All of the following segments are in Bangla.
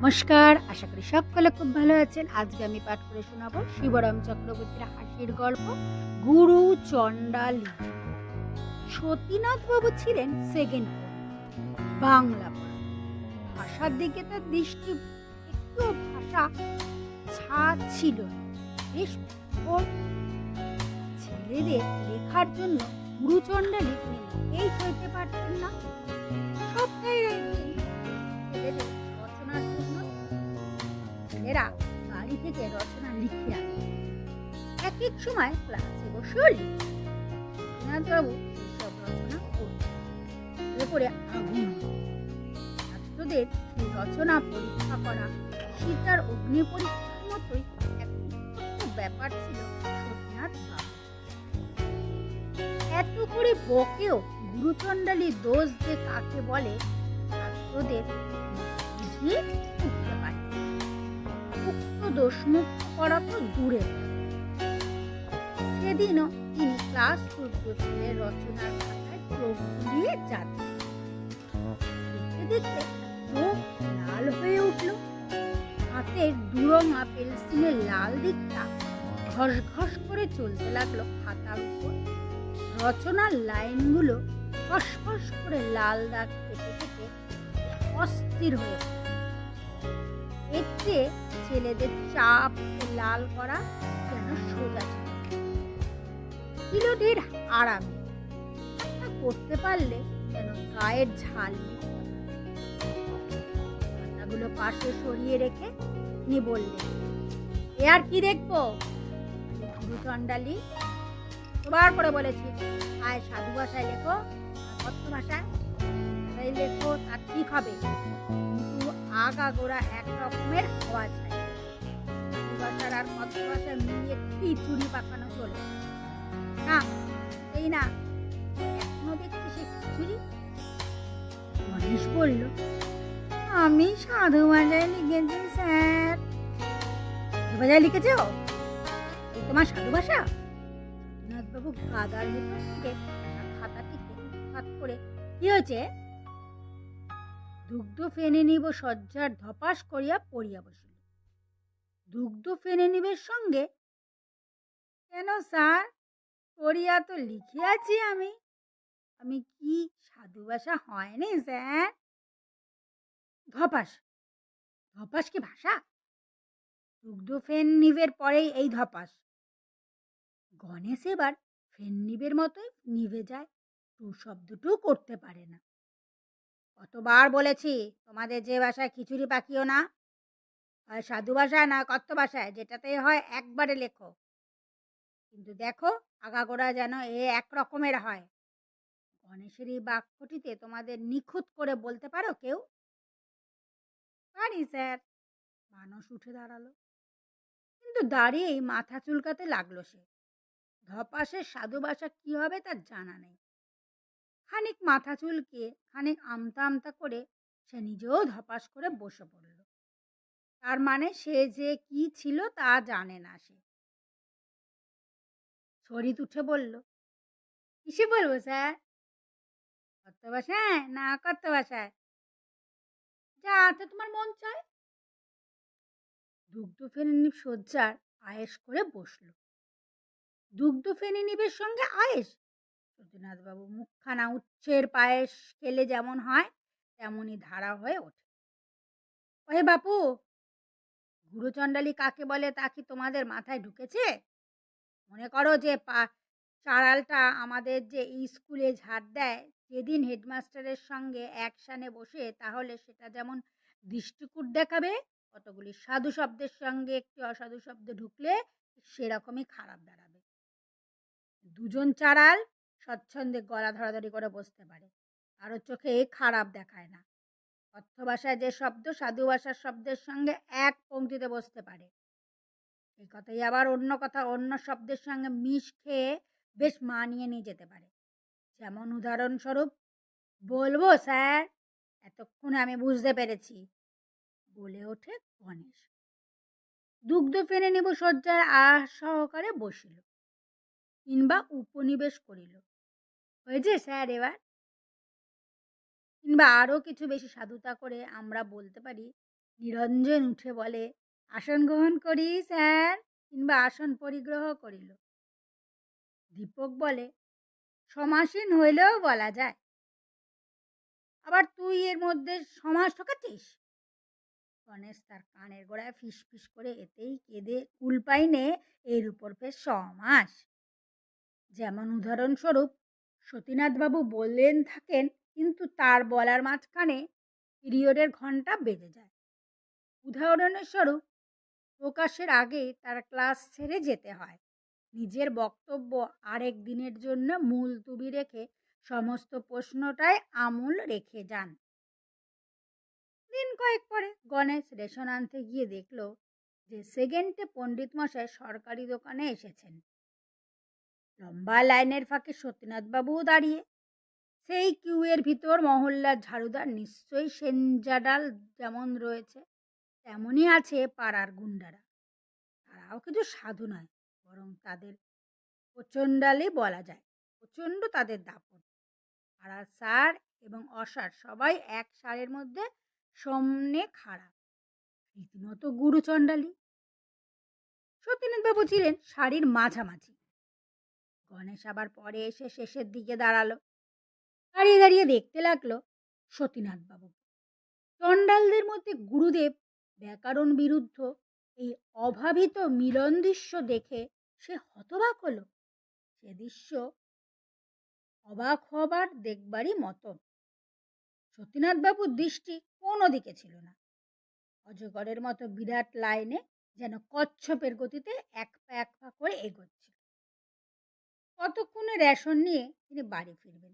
নমস্কার, আশা করি সকলে খুব ভালো আছেন। আজকে আমি পাঠ করে শোনাবো শিবরাম চক্রবর্তীর হাসির গল্প গুরু চণ্ডালী। সতীনাথ বাবু ছিলেন সেকেন্ড বাংলা পড়া। ভাষার দিকে তার দৃষ্টি একটু ভাষা ছাদ ছিল না। বেশ প্রখর। ছেলেদের লেখার জন্য গুরু চণ্ডালী তিনি মোটেই সইতে পারতেন না। সপ্তাহের একদিন ছেলেদের রচনার জন্য ছেলেরা বাড়ি থেকে রচনা লিখে আনে। এক এক সময় ক্লাসে বসেও লিখতেন। রবীন্দ্রনাথবাবু সেসব রচনা করতেন। করে আগুন হতো। ছাত্রদের সেই রচনা পরীক্ষা করা সীতার অগ্নি পরীক্ষার মতোই এক উৎকট ব্যাপার ছিল সতীনাথ বাবু। এত করে বকেও গুরুচণ্ডালী দোষ যে কাকে বলে ছাত্রদের বুঝিয়ে উঠতে পারে। উক্ত দোষমুক্ত করা তো দূরে। সেদিনও তিনি ক্লাস শুদ্ধ ছেলের রচনার খাতায় চোখ বুলিয়ে যাচ্ছে। দেখতে দেখতে চোখ লাল হয়ে উঠল। হাতের দুরঙা পেন্সিলের লাল দিকটা ঘস ঘস করে চলতে লাগলো খাতার উপর। রচনার লাইনগুলো ফসফস করে লাল দাগ কেটে কেটে অস্থির হয়ে পড়ল। এর চেয়ে ছেলেদের চাপ লাল করা যেন সোজা ছিল ঢের আরামে। তা করতে পারলে যেন গায়ের ঝাল খাতাগুলো পাশে সরিয়ে রেখে তিনি বললেন, এ আর কি দেখবো? গুরু চণ্ডালী, দুবার করে বলেছি, আয় সাধু ভাষায় লেখো, কথ্য ভাষায় লেখো, তা ঠিক হবে, কিন্তু আগাগোড়া এক রকমের হওয়া চাই। সাধু ভাষার আর কথ্য ভাষায় মিলিয়ে খিচুড়ি পাকানো চলবে না। এই না, এখনো দেখছি সে খিচুড়ি। গণেশ বলল, আমি সাধু ভাষায় লিখেছি স্যার। সাধু ভাষায় লিখেছ? এই তোমার সাধু ভাষা? সতীনাথবাবু গাদার ভেতর থেকে খাতাটিকে উৎখাত করে, কি হয়েছে? দুগ্ধ ফেনে নিব শয্যার ধপাস করিয়া পড়িয়া বসিল। দুগ্ধ ফেনে নিবের সঙ্গে? কেন স্যার, করিয়া তো লিখিয়াছি আমি। আমি কি সাধু ভাষা হয়নি স্যার? ধপাস? ধপাস কি ভাষা? দুগ্ধ ফেন নিবের পরেই এই ধপাস। গণেশ এবার ফেন নিবের মতোই নিভে যায়, টু শব্দটুও করতে পারে না। কতবার বলেছি তোমাদের যে ভাষায় খিচুড়ি পাকিও না, হয় সাধু ভাষায় না কথ্য ভাষায়, যেটাতেই হয় একবারে লেখো। কিন্তু দেখো আগাগোড়া যেন এ এক রকমের হয়। গণেশের এই বাক্যটিতে তোমাদের নিখুঁত করে বলতে পারো কেউ? পারি স্যার। মানুষ উঠে দাঁড়ালো, কিন্তু দাঁড়িয়েই মাথা চুলকাতে লাগলো সে। ধপাসের সাধু ভাষা কি হবে তার জানা নেই। খানিক মাথা চুলকে খানিক আমতা আমতা করে সে নিজেও ধপাস করে বসে পড়ল। তার মানে সে যে কি ছিল তা জানে না সে। শরীর উঠে বলল, কিসে বলবো স্যার? কথ্য ভাষায় না কথ্য ভাষায়? যাতে তোমার মন চায়। দুগ্ধ ফেনে নিব শয্যার আয়েস করে বসল। দুগ্ধ ফেনে নিবের সঙ্গে আয়েস? সতীনাথবাবু মুখখানা উচ্ছের পায়েস খেলে যেমন হয় তেমনই ধারা হয়ে ওঠে। ওহে বাপু, গুরুচণ্ডালী কাকে বলে তা কি তোমাদের মাথায় ঢুকেছে? মনে করো যে চাড়ালটা আমাদের যে স্কুলে ঝাড় দেয়, যেদিন হেডমাস্টারের সঙ্গে একসানে বসে, তাহলে সেটা যেমন দৃষ্টিকূট দেখাবে, কতগুলি সাধু শব্দের সঙ্গে একটি অসাধু শব্দ ঢুকলে সেরকমই খারাপ দাঁড়াবে। দুজন চাড়াল স্বচ্ছন্দে গলা ধরাধরি করে বসতে পারে, কারো চোখে খারাপ দেখায় না। কথ্য ভাষায় যে শব্দ সাধু ভাষার শব্দের সঙ্গে এক পংক্তিতে বসতে পারে, এই কথাই আবার অন্য কথা অন্য শব্দের সঙ্গে মিশ খেয়ে বেশ মানিয়ে নিয়ে যেতে পারে। যেমন উদাহরণস্বরূপ, বলবো স্যার, এতক্ষণে আমি বুঝতে পেরেছি, বলে ওঠে গণেশ। দুগ্ধ ফেনে নিব শয্যায় আহ সহকারে বসিল, কিংবা উপনিবেশ করিল। হয়েছে স্যার এবার? কিংবা আরও কিছু বেশি সাধুতা করে আমরা বলতে পারি, নিরঞ্জন উঠে বলে, আসন গ্রহণ করি স্যার, কিংবা আসন পরিগ্রহ করিল। দীপক বলে, সমাসীন হইলেও বলা যায়। আবার তুই এর মধ্যে সমাস ঢোকাচ্ছিস? গণেশ তার কানের গোড়ায় ফিস ফিস করে এতেই কেঁদে কুল পাইনে, এর উপর ফের সমাস। যেমন উদাহরণস্বরূপ সতীনাথবাবু বললেন থাকেন, কিন্তু তার বলার মাঝখানে পিরিয়ডের ঘন্টা বেজে যায়। উদাহরণের স্বরূপ প্রকাশের আগে তার ক্লাস ছেড়ে যেতে হয়। নিজের বক্তব্য আরেক দিনের জন্য মুলতুবি রেখে সমস্ত প্রশ্নটাই আমূল রেখে যান। দিন কয়েক পরে গণেশ রেশন আনতে গিয়ে দেখল যে সেকেন্ডে পণ্ডিত মশাই সরকারি দোকানে এসেছেন। লম্বা লাইনের ফাঁকে সত্যনাথবাবুও দাঁড়িয়ে। সেই কিউয়ের ভিতর মহল্লার ঝাড়ুদার নিশ্চয়ই সেনজাডাল যেমন রয়েছে, তেমনই আছে পাড়ার গুন্ডারা। তারাও কিছু সাধু নয়, বরং তাদের প্রচণ্ডালই বলা যায়। প্রচণ্ড তাদের দাপট। পাড়ার সার এবং অসার সবাই এক সারের মধ্যে সামনে খাড়া, রীতিমতো গুরু চণ্ডালী। সত্যনাথবাবু ছিলেন সারির মাঝামাঝি। গণেশ আবার পরে এসে শেষের দিকে দাঁড়ালো। দাঁড়িয়ে দাঁড়িয়ে দেখতে লাগলো সতীনাথবাবু। চণ্ডালদের মধ্যে গুরুদেব ব্যাকরণ বিরুদ্ধ এই অভাবিত মিলন দৃশ্য দেখে সে হতবাক হলো। সে দৃশ্য অবাক হবার দেখবারই মতো। সতীনাথবাবুর দৃষ্টি কোনো দিকে ছিল না। অজগরের মতো বিরাট লাইনে যেন কচ্ছপের গতিতে এক পা এক পা করে এগোচ্ছিল। কতক্ষণে রেশন নিয়ে তিনি বাড়ি ফিরবেন,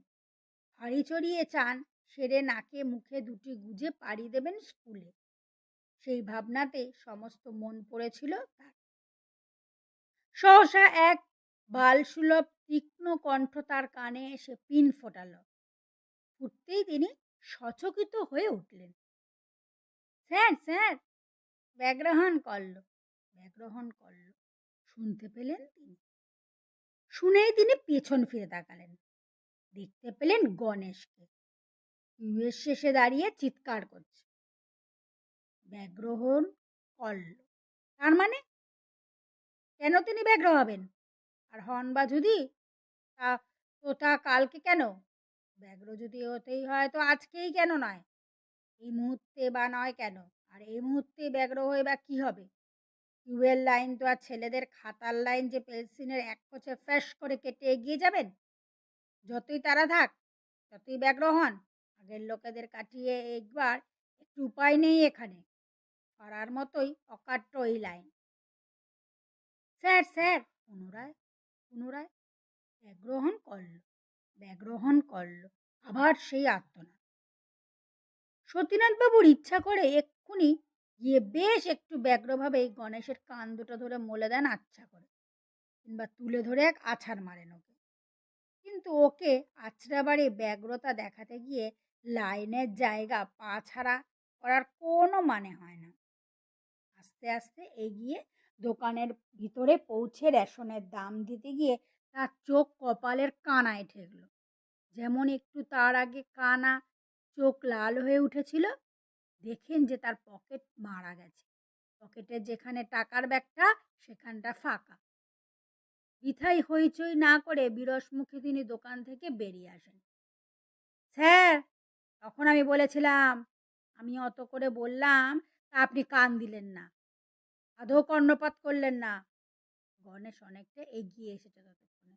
হাঁড়ি চড়িয়ে চান সেরে নাকে মুখে দুটি গুজে পাড়ি দেবেন স্কুলে, সেই ভাবনাতে সমস্ত মন পড়েছিল তার। সহসা এক বালসুলভ তীক্ষ্ণ কণ্ঠ তার কানে এসে পিন ফোটাল। ফুটতেই তিনি সচকিত হয়ে উঠলেন। Sir sir! ব্যাগ্রহণ করল, ব্যাগ্রহণ করল, শুনতে পেলেন তিনি। শুনেই তিনি পেছন ফিরে তাকালেন। দেখতে পেলেন গণেশকে কিউয়ের শেষে দাঁড়িয়ে চিৎকার করছে, ব্যাগ্রহণ করল। তার মানে কেন তিনি ব্যগ্র হবেন? আর হন বা যদি, তা তা কালকে কেন? ব্যগ্র যদি হতেই হয় তো আজকেই কেন নয়? এই মুহূর্তে বা নয় কেন? আর এই মুহূর্তে ব্যগ্র হয়ে বা কী হবে? কিউয়ের লাইন তো আর ছেলেদের খাতার লাইন যে পেন্সিলের এক কোচে ফ্যাস করে কেটে এগিয়ে যাবেন। যতই তারা থাক, ততই ব্যগ্র হন। আগের লোকেদের কাটিয়ে একবার একটু উপায় নেই এখানে। পাড়ার মতোই অকাট্য এই লাইন। Sir sir! পুনরায় পুনরায় ব্যাগ্রহণ করল, ব্যাগ্রহণ করল। আবার সেই আর্তনাদ। সতীনাথবাবুর ইচ্ছা করে এক্ষুনি গিয়ে বেশ একটু ব্যগ্রভাবে গণেশের কান দুটো ধরে মলে দেন আচ্ছা করে, কিংবা তুলে ধরে এক আছাড় মারেন ওকে। কিন্তু ওকে আছড়াবারে ব্যগ্রতা দেখাতে গিয়ে লাইনের জায়গা পা ছাড়া করার কোনো মানে হয় না। আস্তে আস্তে এগিয়ে দোকানের ভিতরে পৌঁছে রেশনের দাম দিতে গিয়ে তার চোখ কপালের কানায় ঠেকল। যেমন একটু তার আগে কানা চোখ লাল হয়ে উঠেছিল। দেখেন যে তার পকেট মারা গেছে। পকেটের যেখানে টাকার ব্যাগটা, সেখানটা ফাঁকা। বৃথাই হইচই না করে বিরস মুখে তিনি দোকান থেকে বেরিয়ে আসেন। স্যার, তখন আমি বলেছিলাম, আমি অত করে বললাম, তা আপনি কান দিলেন না, আদৌ কর্ণপাত করলেন না। গণেশ অনেকটা এগিয়ে এসেছে ততক্ষণে।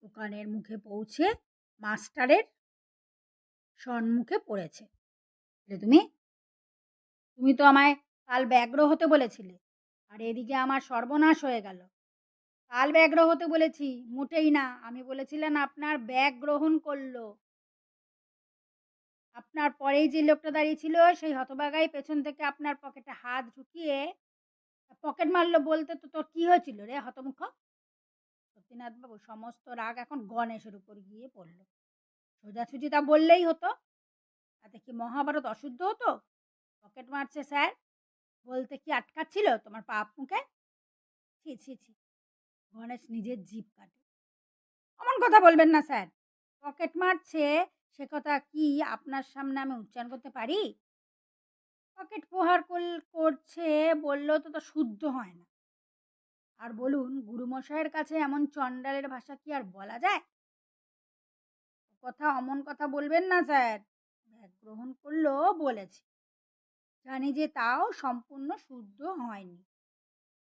দোকানের মুখে পৌঁছে মাস্টারের সম্মুখে পড়েছে। তুমি তুমি তো আমায় কাল ব্যগ্র হতে বলেছিলে, আর এদিকে আমার সর্বনাশ হয়ে গেল। কাল ব্যাগ হতে বলেছি মোটেই না, আমি বলেছিলেন আপনার ব্যাগ গ্রহণ করলো। আপনার পরেই যে লোকটা দাঁড়িয়ে ছিল সেই হতবাগাই পেছন থেকে আপনার পকেটে হাত ঢুকিয়ে পকেট মারলো বলতে তো তোর কি হয়েছিল রে হতমুখ? সত্যনাথবাবু সমস্ত রাগ এখন গণেশের উপর গিয়ে পড়ল। সোজাসুজি তা বললেই হতো, তাতে কি মহাভারত অশুদ্ধ হতো? পকেট মারছে স্যার বলতে কি আটকাচ্ছিল তোমার পাপ মুখে? ছি ছি ছি! গণেশ নিজের জিভ কাটে। অমন কথা বলবেন না স্যার। পকেট মারছে সে কথা কি আপনার সামনে আমি উচ্চারণ করতে পারি? পকেট প্রহার করছে, বললেও তো তা শুদ্ধ হয় না। আর বলুন, গুরুমশাইয়ের কাছে এমন চণ্ডালের ভাষা কি আর বলা যায়? অমন কথা বলবেন না স্যার। ব্যাগ গ্রহণ করলেও বলেছি, জানি যে তাও সম্পূর্ণ শুদ্ধ হয়নি।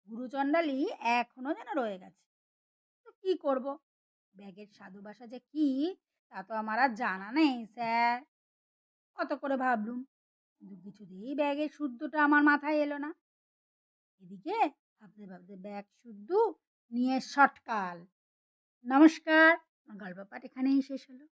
গুরুচণ্ডালী এখনো যেন রয়ে গেছে। তো কি করব? ব্যাগের সাধু ভাষা যে কি তা তো আমার আর জানা নেই স্যার। কত করে ভাবলুম, কিন্তু কিছুতেই ব্যাগের শুদ্ধটা আমার মাথায় এলো না। এদিকে ভাবতে ভাবতে ব্যাগ শুদ্ধ নিয়ে শটকাল। নমস্কার। আমার গল্প পাঠ এখানেই শেষ হলো।